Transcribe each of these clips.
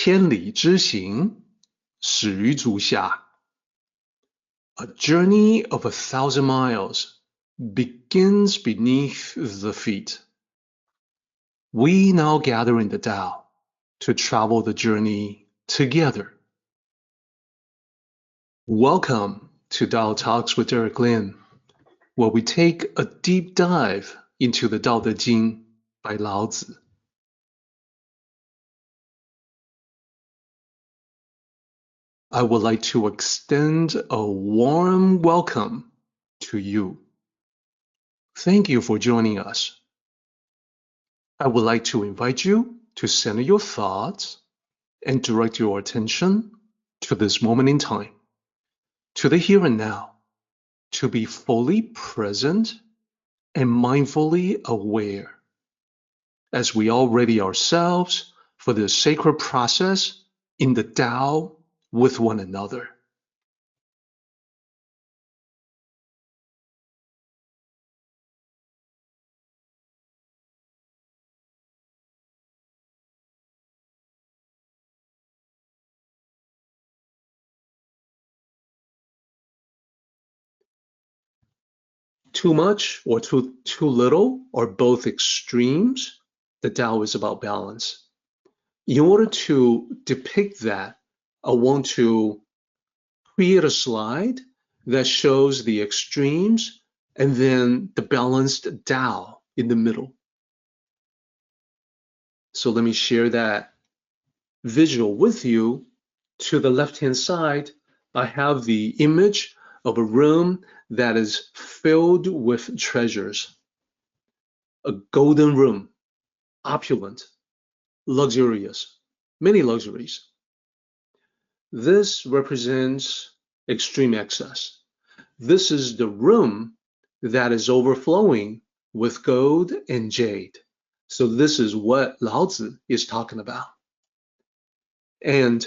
千里之行，始于足下。A journey of 1,000 miles begins beneath the feet. We now gather in the Tao to travel the journey together. Welcome to Tao Talks with Derek Lin, where we take a deep dive into the Tao Te Ching by Lao Tzu. I would like to extend a warm welcome to you. Thank you for joining us. I would like to invite you to center your thoughts and direct your attention to this moment in time, to the here and now, to be fully present and mindfully aware as we all ready ourselves for this sacred process in the Tao with one another. Too much or too little are both extremes. The Tao is about balance. In order to depict that, I want to create a slide that shows the extremes and then the balanced Tao in the middle. So let me share that visual with you. To the left-hand side, I have the image of a room that is filled with treasures. A golden room, opulent, luxurious, many luxuries. This represents extreme excess. This is the room that is overflowing with gold and jade. So this is what Lao Tzu is talking about. And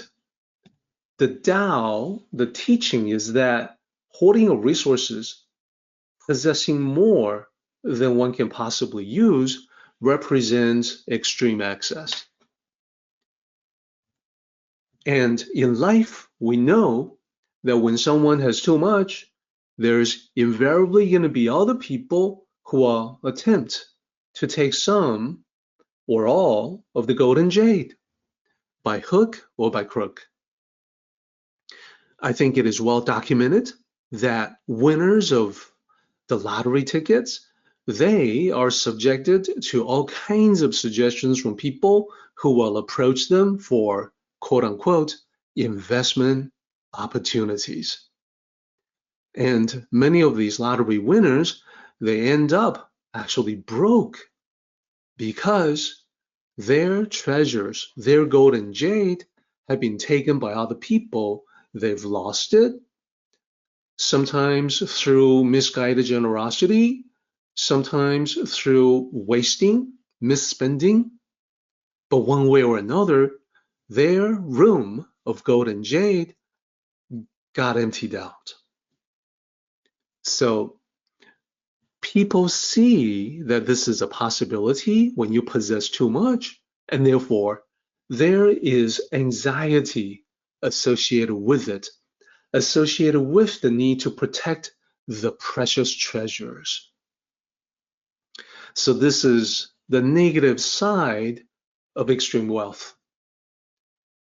the Tao, the teaching is that hoarding of resources, possessing more than one can possibly use, represents extreme excess. And in life, we know that when someone has too much, there's invariably going to be other people who will attempt to take some or all of the gold and jade, by hook or by crook. I think it is well documented that winners of the lottery tickets, they are subjected to all kinds of suggestions from people who will approach them for quote unquote investment opportunities. And many of these lottery winners, they end up actually broke because their treasures, their gold and jade, have been taken by other people. They've lost it, sometimes through misguided generosity, sometimes through wasting, misspending. But one way or another, their room of gold and jade got emptied out. So people see that this is a possibility when you possess too much, and therefore there is anxiety associated with it, associated with the need to protect the precious treasures. So this is the negative side of extreme wealth.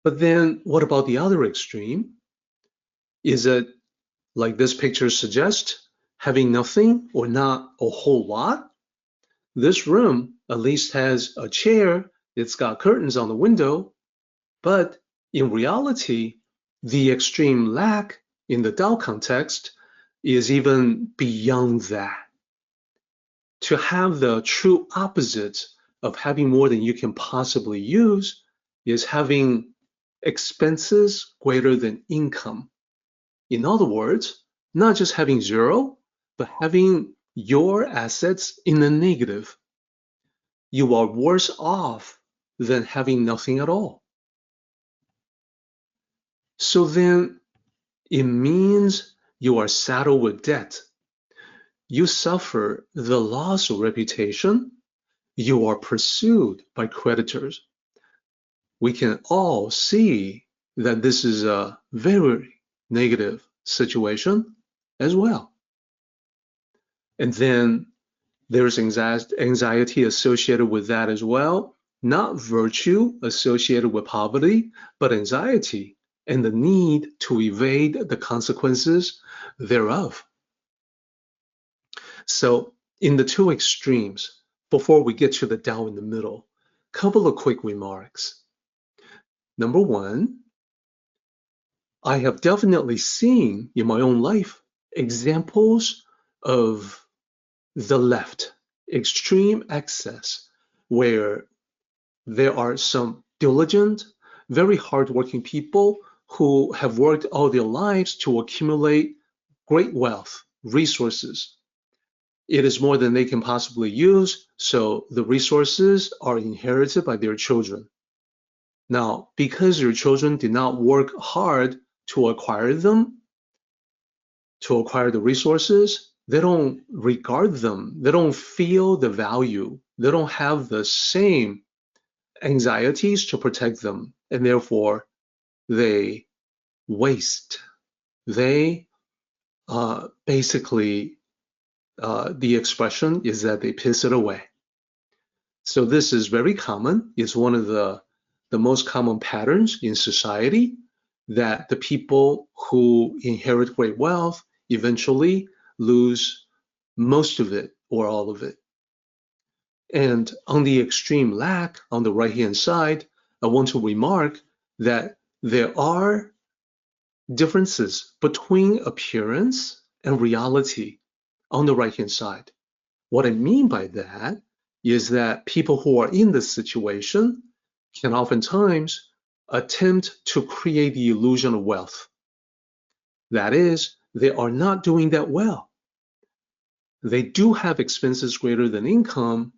But then what about the other extreme? Is it, like this picture suggests, having nothing or not a whole lot? This room at least has a chair, it's got curtains on the window, but in reality, the extreme lack in the Tao context is even beyond that. To have the true opposite of having more than you can possibly use is having expenses greater than income. In other words, not just having zero, but having your assets in the negative. You are worse off than having nothing at all. So then it means you are saddled with debt. You suffer the loss of reputation. You are pursued by creditors. we can all see that this is a very negative situation as well. And then there's anxiety associated with that as well. Not virtue associated with poverty, but anxiety and the need to evade the consequences thereof. So in the two extremes, before we get to the Tao in the middle, couple of quick remarks. Number one, I have definitely seen in my own life examples of the left, extreme excess, where there are some diligent, very hardworking people who have worked all their lives to accumulate great wealth, resources. It is more than they can possibly use, so the resources are inherited by their children. Now, because their children did not work hard to acquire them, to acquire the resources, they don't regard them. They don't feel the value. They don't have the same anxieties to protect them, and therefore they waste. They basically, the expression is that they piss it away. So this is very common. It's one of the most common patterns in society, that the people who inherit great wealth eventually lose most of it or all of it. And on the extreme lack, on the right-hand side, I want to remark that there are differences between appearance and reality on the right-hand side. What I mean by that is that people who are in this situation can oftentimes attempt to create the illusion of wealth. That is, they are not doing that well. They do have expenses greater than income,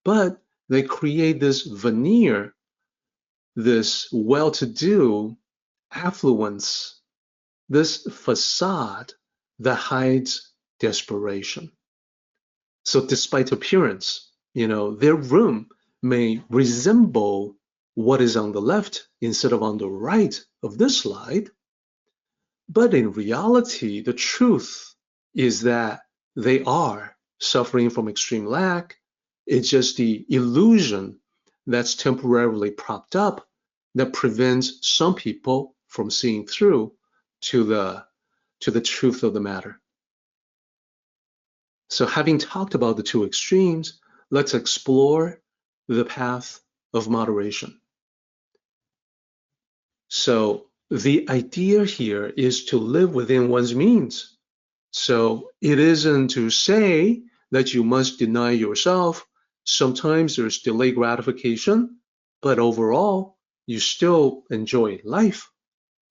but they create this veneer, this well-to-do affluence, this facade that hides desperation. So despite appearance, their room may resemble what is on the left instead of on the right of this slide. But in reality, the truth is that they are suffering from extreme lack. It's just the illusion that's temporarily propped up that prevents some people from seeing through to the truth of the matter. So having talked about the two extremes, let's explore the path of moderation. So the idea here is to live within one's means. So it isn't to say that you must deny yourself. Sometimes there's delayed gratification, but overall, you still enjoy life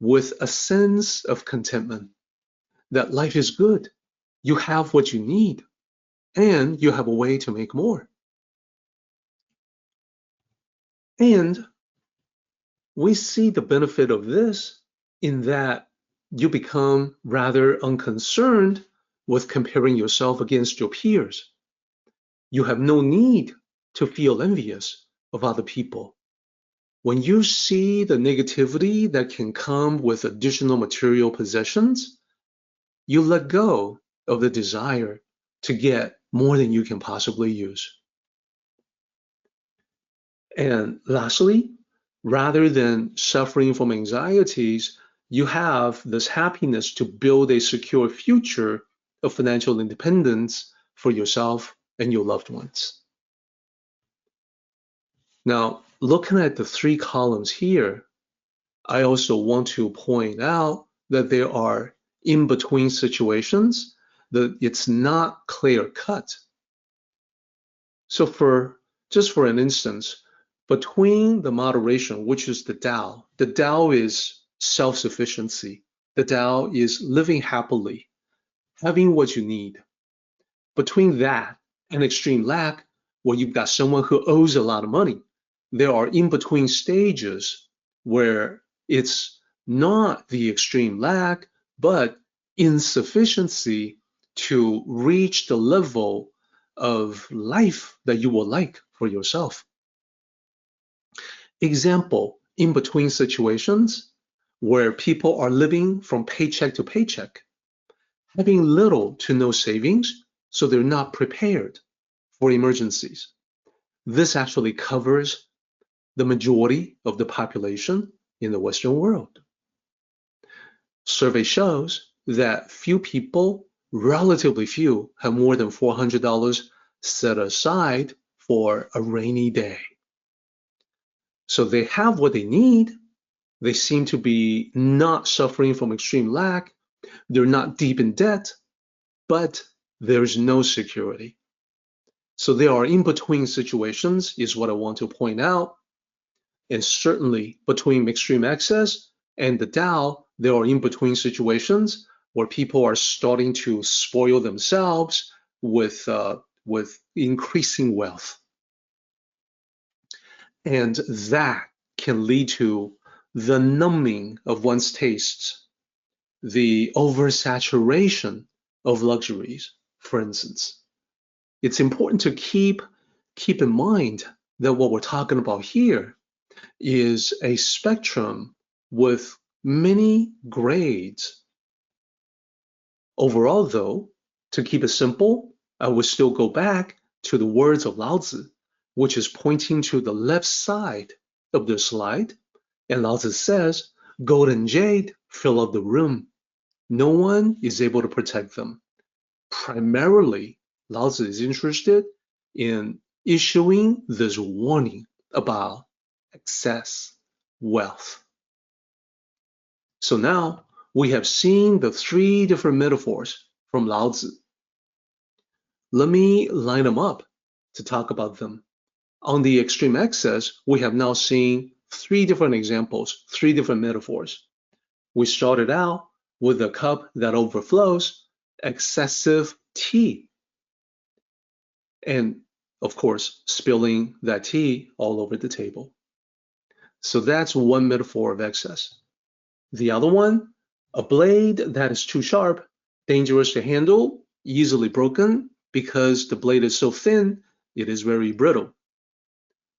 with a sense of contentment that life is good. You have what you need, and you have a way to make more. And we see the benefit of this in that you become rather unconcerned with comparing yourself against your peers. You have no need to feel envious of other people. When you see the negativity that can come with additional material possessions, you let go of the desire to get more than you can possibly use. And lastly, rather than suffering from anxieties, you have this happiness to build a secure future of financial independence for yourself and your loved ones. Now, looking at the three columns here, I also want to point out that there are in-between situations, that it's not clear-cut. So just for an instance, between the moderation, which is the Tao is self-sufficiency. The Tao is living happily, having what you need. Between that and extreme lack, where you've got someone who owes a lot of money, there are in-between stages where it's not the extreme lack, but insufficiency to reach the level of life that you would like for yourself. Example, in-between situations where people are living from paycheck to paycheck, having little to no savings, so they're not prepared for emergencies. This actually covers the majority of the population in the Western world. Survey shows that few people, relatively few, have more than $400 set aside for a rainy day. So they have what they need. They seem to be not suffering from extreme lack. They're not deep in debt, but there's no security. So there are in-between situations, is what I want to point out. And certainly between extreme excess and the Tao, there are in-between situations where people are starting to spoil themselves with increasing wealth. And that can lead to the numbing of one's tastes, the oversaturation of luxuries, for instance. It's important to keep in mind that what we're talking about here is a spectrum with many grades. Overall, though, to keep it simple, I would still go back to the words of Lao Tzu, which is pointing to the left side of the slide. And Lao Tzu says, gold and jade fill up the room. No one is able to protect them. Primarily, Lao Tzu is interested in issuing this warning about excess wealth. So now we have seen the three different metaphors from Lao Tzu. Let me line them up to talk about them. On the extreme excess, we have now seen three different examples, three different metaphors. We started out with a cup that overflows, excessive tea. And of course, spilling that tea all over the table. So that's one metaphor of excess. The other one, a blade that is too sharp, dangerous to handle, easily broken, because the blade is so thin, it is very brittle.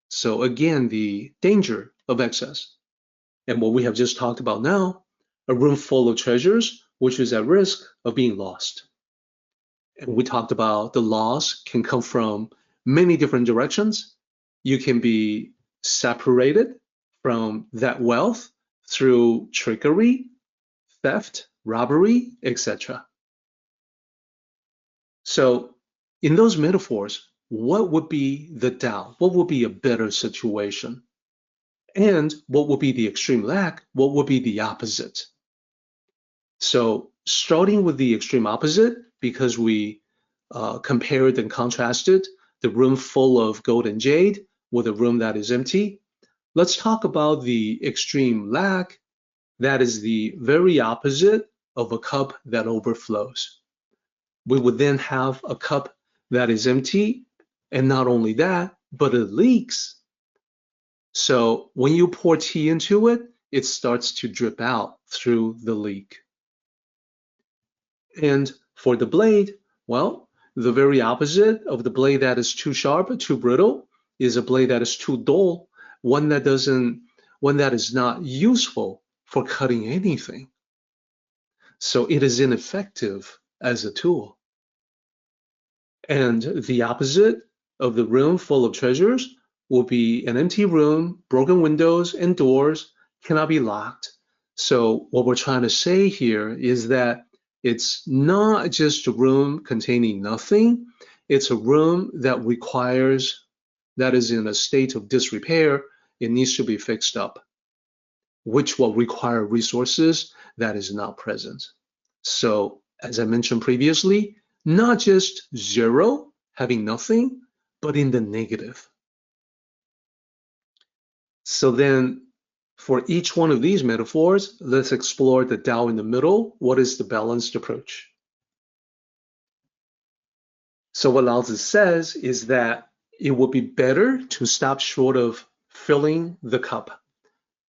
So again, the danger of excess. And what we have just talked about now, a room full of treasures, which is at risk of being lost. And we talked about the loss can come from many different directions. You can be separated from that wealth through trickery, theft, robbery, etc. So in those metaphors, what would be the Tao? What would be a better situation? And what would be the extreme lack? What would be the opposite? So starting with the extreme opposite, because we compared and contrasted the room full of gold and jade with a room that is empty, let's talk about the extreme lack. That is the very opposite of a cup that overflows. We would then have a cup that is empty, and not only that, but it leaks. So when you pour tea into it, it starts to drip out through the leak. And for the blade, well, the very opposite of the blade that is too sharp, too brittle, is a blade that is too dull, one that is not useful for cutting anything. So it is ineffective as a tool. And the opposite of the room full of treasures will be an empty room, broken windows and doors, cannot be locked. So what we're trying to say here is that it's not just a room containing nothing. It's a room that is in a state of disrepair. It needs to be fixed up, which will require resources that is not present. So as I mentioned previously, not just zero, having nothing, but in the negative. So then for each one of these metaphors, let's explore the Tao in the middle. What is the balanced approach? So what Lao Tzu says is that it would be better to stop short of filling the cup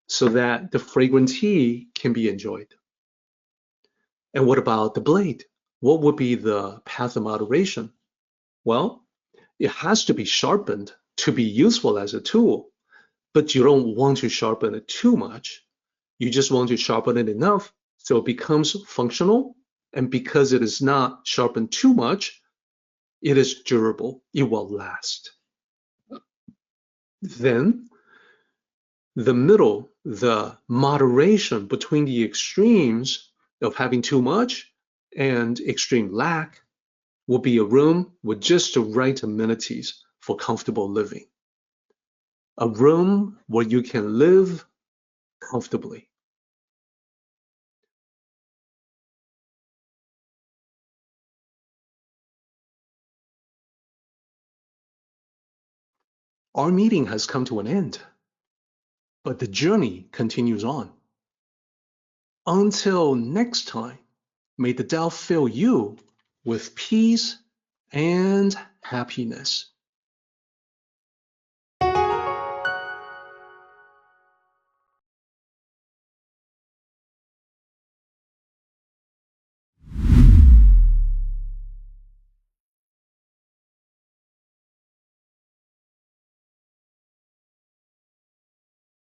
so that the fragrant tea can be enjoyed. And what about the blade? What would be the path of moderation? Well, it has to be sharpened to be useful as a tool. but you don't want to sharpen it too much. You just want to sharpen it enough so it becomes functional. And because it is not sharpened too much, it is durable. It will last. Then the middle, the moderation between the extremes of having too much and extreme lack will be a room with just the right amenities for comfortable living. A room where you can live comfortably. Our meeting has come to an end, but the journey continues on. Until next time, may the Tao fill you with peace and happiness.